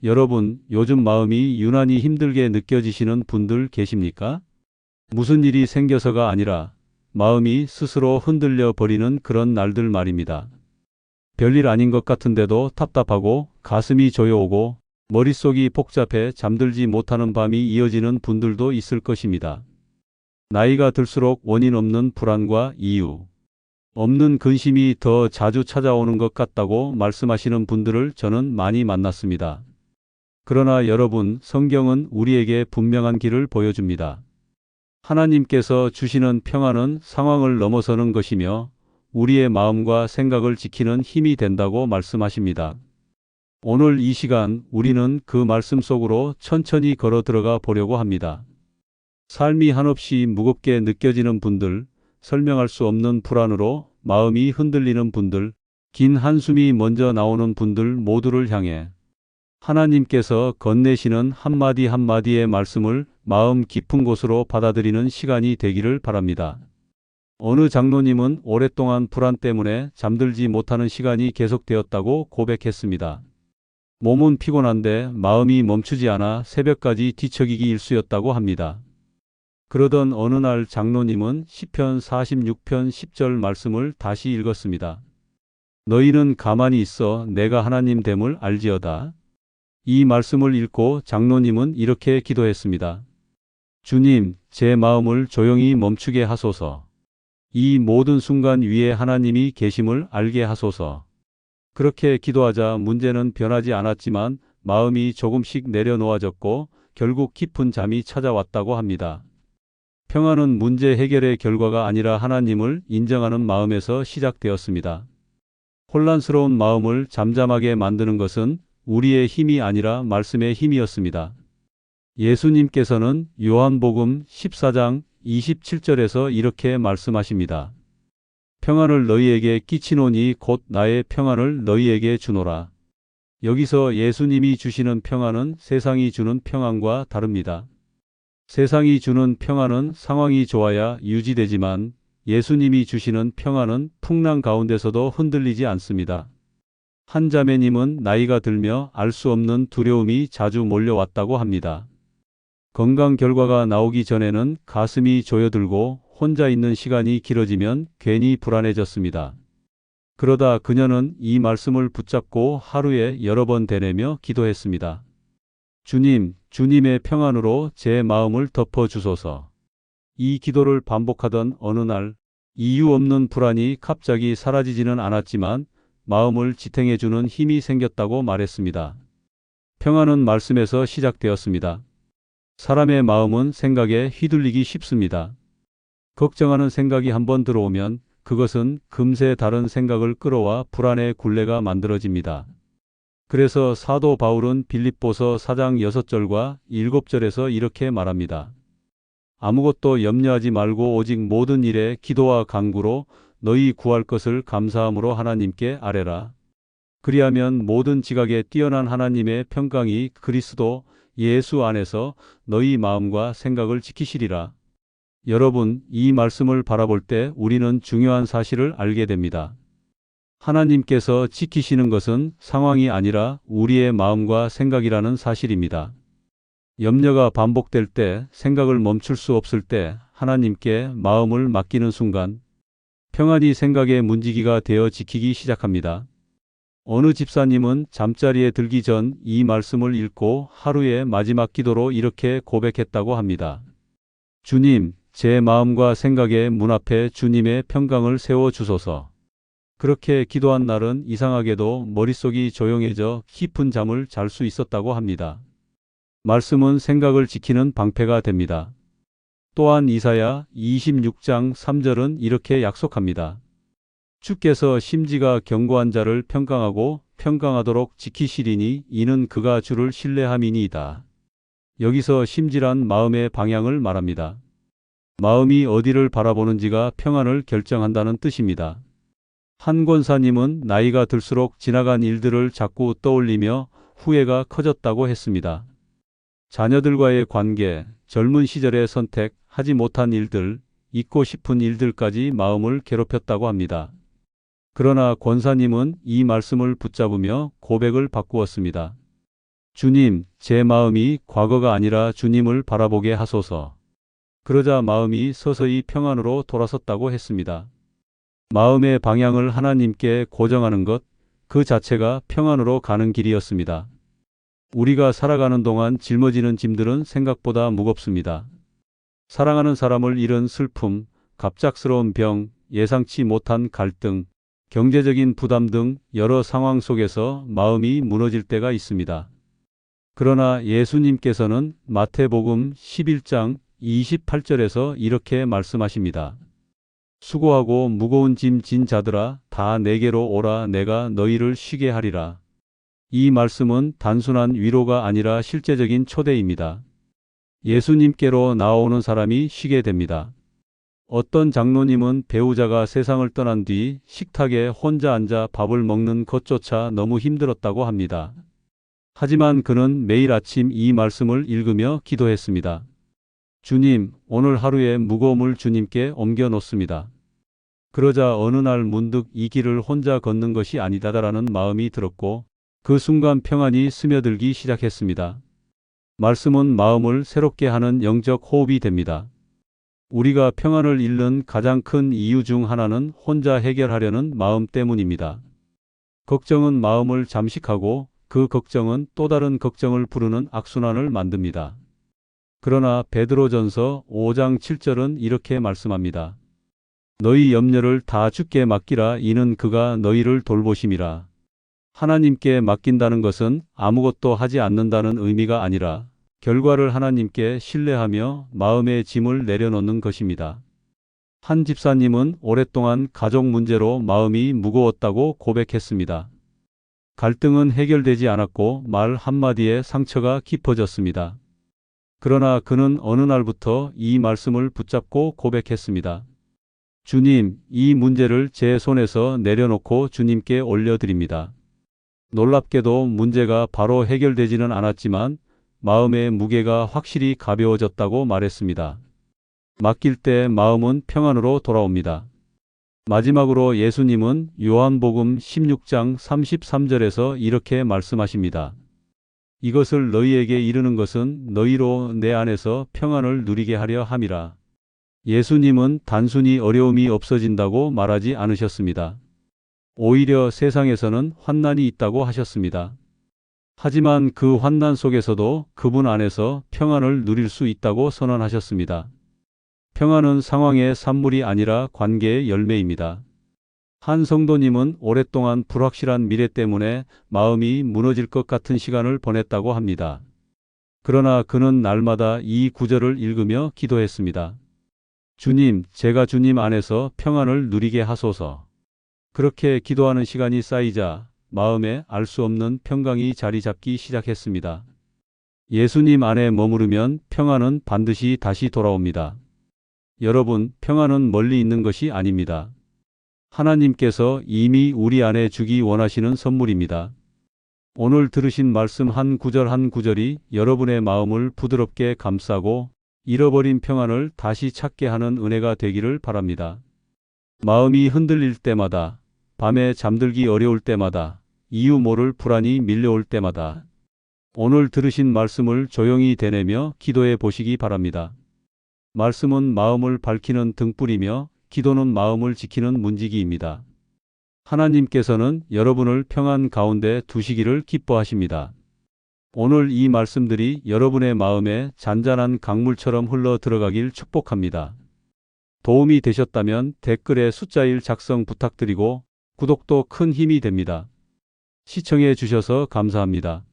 여러분, 요즘 마음이 유난히 힘들게 느껴지시는 분들 계십니까? 무슨 일이 생겨서가 아니라 마음이 스스로 흔들려 버리는 그런 날들 말입니다. 별일 아닌 것 같은데도 답답하고 가슴이 조여오고 머릿속이 복잡해 잠들지 못하는 밤이 이어지는 분들도 있을 것입니다. 나이가 들수록 원인 없는 불안과 이유, 없는 근심이 더 자주 찾아오는 것 같다고 말씀하시는 분들을 저는 많이 만났습니다. 그러나 여러분, 성경은 우리에게 분명한 길을 보여줍니다. 하나님께서 주시는 평안은 상황을 넘어서는 것이며 우리의 마음과 생각을 지키는 힘이 된다고 말씀하십니다. 오늘 이 시간 우리는 그 말씀 속으로 천천히 걸어 들어가 보려고 합니다. 삶이 한없이 무겁게 느껴지는 분들, 설명할 수 없는 불안으로 마음이 흔들리는 분들, 긴 한숨이 먼저 나오는 분들 모두를 향해 하나님께서 건네시는 한마디 한마디의 말씀을 마음 깊은 곳으로 받아들이는 시간이 되기를 바랍니다. 어느 장로님은 오랫동안 불안 때문에 잠들지 못하는 시간이 계속되었다고 고백했습니다. 몸은 피곤한데 마음이 멈추지 않아 새벽까지 뒤척이기 일쑤였다고 합니다. 그러던 어느 날 장로님은 시편 46편 10절 말씀을 다시 읽었습니다. 너희는 가만히 있어 내가 하나님 됨을 알지어다. 이 말씀을 읽고 장로님은 이렇게 기도했습니다. 주님, 제 마음을 조용히 멈추게 하소서. 이 모든 순간 위에 하나님이 계심을 알게 하소서. 그렇게 기도하자 문제는 변하지 않았지만 마음이 조금씩 내려놓아졌고 결국 깊은 잠이 찾아왔다고 합니다. 평안은 문제 해결의 결과가 아니라 하나님을 인정하는 마음에서 시작되었습니다. 혼란스러운 마음을 잠잠하게 만드는 것은 우리의 힘이 아니라 말씀의 힘이었습니다. 예수님께서는 요한복음 14장 27절에서 이렇게 말씀하십니다. 평안을 너희에게 끼치노니 곧 나의 평안을 너희에게 주노라. 여기서 예수님이 주시는 평안은 세상이 주는 평안과 다릅니다. 세상이 주는 평안은 상황이 좋아야 유지되지만 예수님이 주시는 평안은 풍랑 가운데서도 흔들리지 않습니다. 한 자매님은 나이가 들며 알 수 없는 두려움이 자주 몰려왔다고 합니다. 건강 결과가 나오기 전에는 가슴이 조여들고 혼자 있는 시간이 길어지면 괜히 불안해졌습니다. 그러다 그녀는 이 말씀을 붙잡고 하루에 여러 번 되뇌며 기도했습니다. 주님, 주님의 평안으로 제 마음을 덮어주소서. 이 기도를 반복하던 어느 날 이유 없는 불안이 갑자기 사라지지는 않았지만 마음을 지탱해주는 힘이 생겼다고 말했습니다. 평안은 말씀에서 시작되었습니다. 사람의 마음은 생각에 휘둘리기 쉽습니다. 걱정하는 생각이 한번 들어오면 그것은 금세 다른 생각을 끌어와 불안의 굴레가 만들어집니다. 그래서 사도 바울은 빌립보서 4장 6절과 7절에서 이렇게 말합니다. 아무것도 염려하지 말고 오직 모든 일에 기도와 간구로 너희 구할 것을 감사함으로 하나님께 아뢰라. 그리하면 모든 지각에 뛰어난 하나님의 평강이 그리스도 예수 안에서 너희 마음과 생각을 지키시리라. 여러분, 이 말씀을 바라볼 때 우리는 중요한 사실을 알게 됩니다. 하나님께서 지키시는 것은 상황이 아니라 우리의 마음과 생각이라는 사실입니다. 염려가 반복될 때, 생각을 멈출 수 없을 때 하나님께 마음을 맡기는 순간 평안이 생각의 문지기가 되어 지키기 시작합니다. 어느 집사님은 잠자리에 들기 전 이 말씀을 읽고 하루의 마지막 기도로 이렇게 고백했다고 합니다. 주님, 제 마음과 생각의 문 앞에 주님의 평강을 세워주소서. 그렇게 기도한 날은 이상하게도 머릿속이 조용해져 깊은 잠을 잘 수 있었다고 합니다. 말씀은 생각을 지키는 방패가 됩니다. 또한 이사야 26장 3절은 이렇게 약속합니다. 주께서 심지가 견고한 자를 평강하고 평강하도록 지키시리니 이는 그가 주를 신뢰함이니이다. 여기서 심지란 마음의 방향을 말합니다. 마음이 어디를 바라보는지가 평안을 결정한다는 뜻입니다. 한 권사님은 나이가 들수록 지나간 일들을 자꾸 떠올리며 후회가 커졌다고 했습니다. 자녀들과의 관계, 젊은 시절의 선택, 하지 못한 일들, 잊고 싶은 일들까지 마음을 괴롭혔다고 합니다. 그러나 권사님은 이 말씀을 붙잡으며 고백을 바꾸었습니다. 주님, 제 마음이 과거가 아니라 주님을 바라보게 하소서. 그러자 마음이 서서히 평안으로 돌아섰다고 했습니다. 마음의 방향을 하나님께 고정하는 것, 그 자체가 평안으로 가는 길이었습니다. 우리가 살아가는 동안 짊어지는 짐들은 생각보다 무겁습니다. 사랑하는 사람을 잃은 슬픔, 갑작스러운 병, 예상치 못한 갈등, 경제적인 부담 등 여러 상황 속에서 마음이 무너질 때가 있습니다. 그러나 예수님께서는 마태복음 11장 28절에서 이렇게 말씀하십니다. 수고하고 무거운 짐 진 자들아 다 내게로 오라 내가 너희를 쉬게 하리라. 이 말씀은 단순한 위로가 아니라 실제적인 초대입니다. 예수님께로 나오는 사람이 쉬게 됩니다. 어떤 장로님은 배우자가 세상을 떠난 뒤 식탁에 혼자 앉아 밥을 먹는 것조차 너무 힘들었다고 합니다. 하지만 그는 매일 아침 이 말씀을 읽으며 기도했습니다. 주님, 오늘 하루의 무거움을 주님께 옮겨 놓습니다. 그러자 어느 날 문득 이 길을 혼자 걷는 것이 아니다라는 마음이 들었고 그 순간 평안이 스며들기 시작했습니다. 말씀은 마음을 새롭게 하는 영적 호흡이 됩니다. 우리가 평안을 잃는 가장 큰 이유 중 하나는 혼자 해결하려는 마음 때문입니다. 걱정은 마음을 잠식하고 그 걱정은 또 다른 걱정을 부르는 악순환을 만듭니다. 그러나 베드로전서 5장 7절은 이렇게 말씀합니다. 너희 염려를 다 주께 맡기라 이는 그가 너희를 돌보심이라. 하나님께 맡긴다는 것은 아무것도 하지 않는다는 의미가 아니라 결과를 하나님께 신뢰하며 마음의 짐을 내려놓는 것입니다. 한 집사님은 오랫동안 가족 문제로 마음이 무거웠다고 고백했습니다. 갈등은 해결되지 않았고 말 한마디에 상처가 깊어졌습니다. 그러나 그는 어느 날부터 이 말씀을 붙잡고 고백했습니다. 주님, 이 문제를 제 손에서 내려놓고 주님께 올려드립니다. 놀랍게도 문제가 바로 해결되지는 않았지만 마음의 무게가 확실히 가벼워졌다고 말했습니다. 맡길 때 마음은 평안으로 돌아옵니다. 마지막으로 예수님은 요한복음 16장 33절에서 이렇게 말씀하십니다. 이것을 너희에게 이르는 것은 너희로 내 안에서 평안을 누리게 하려 함이라. 예수님은 단순히 어려움이 없어진다고 말하지 않으셨습니다. 오히려 세상에서는 환난이 있다고 하셨습니다. 하지만 그 환난 속에서도 그분 안에서 평안을 누릴 수 있다고 선언하셨습니다. 평안은 상황의 산물이 아니라 관계의 열매입니다. 한 성도님은 오랫동안 불확실한 미래 때문에 마음이 무너질 것 같은 시간을 보냈다고 합니다. 그러나 그는 날마다 이 구절을 읽으며 기도했습니다. 주님, 제가 주님 안에서 평안을 누리게 하소서. 그렇게 기도하는 시간이 쌓이자 마음에 알 수 없는 평강이 자리 잡기 시작했습니다. 예수님 안에 머무르면 평안은 반드시 다시 돌아옵니다. 여러분, 평안은 멀리 있는 것이 아닙니다. 하나님께서 이미 우리 안에 주기 원하시는 선물입니다. 오늘 들으신 말씀 한 구절 한 구절이 여러분의 마음을 부드럽게 감싸고 잃어버린 평안을 다시 찾게 하는 은혜가 되기를 바랍니다. 마음이 흔들릴 때마다, 밤에 잠들기 어려울 때마다, 이유 모를 불안이 밀려올 때마다 오늘 들으신 말씀을 조용히 되뇌며 기도해 보시기 바랍니다. 말씀은 마음을 밝히는 등불이며 기도는 마음을 지키는 문지기입니다. 하나님께서는 여러분을 평안 가운데 두시기를 기뻐하십니다. 오늘 이 말씀들이 여러분의 마음에 잔잔한 강물처럼 흘러 들어가길 축복합니다. 도움이 되셨다면 댓글에 숫자 1 작성 부탁드리고 구독도 큰 힘이 됩니다. 시청해 주셔서 감사합니다.